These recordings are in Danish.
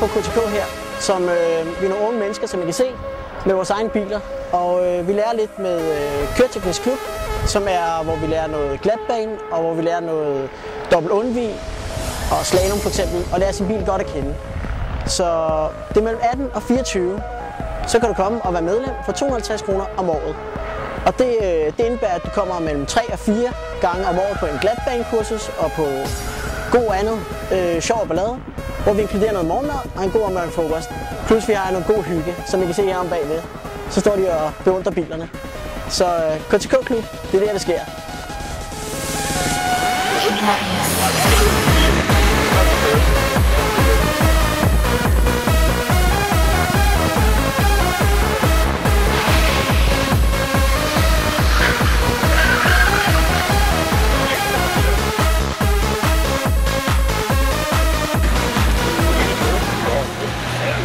på KTK her, som vi er nogle unge mennesker, som I kan se, med vores egne biler. Og vi lærer lidt med Køreteknisk Klub, som er, hvor vi lærer noget glatbane, og hvor vi lærer noget dobbelt undvig og slalom for eksempel, og lærer sin bil godt at kende. Så det er mellem 18 og 24, så kan du komme og være medlem for 250 kroner om året. Og det indebærer, at du kommer mellem 3 og 4 gange om året på en glatbanekursus og på god andet sjov og ballade, hvor vi inkluderer noget morgenmad og en god og mørk frokost. Plus vi har noget god hygge, som I kan se her om bagved. Så står de og beundrer bilerne. Så KTK Klub, det er der, det sker.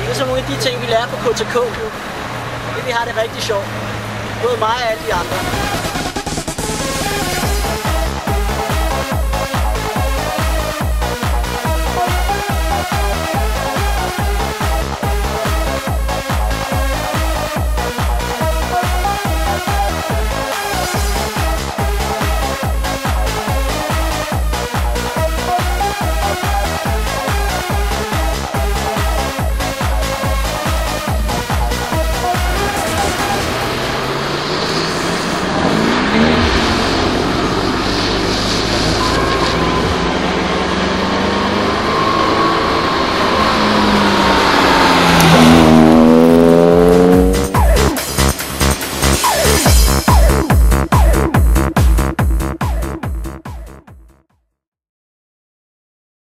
Det er så nogle af de ting, vi lærer på KTK. Vi har det rigtig sjovt. Både mig og alle de andre.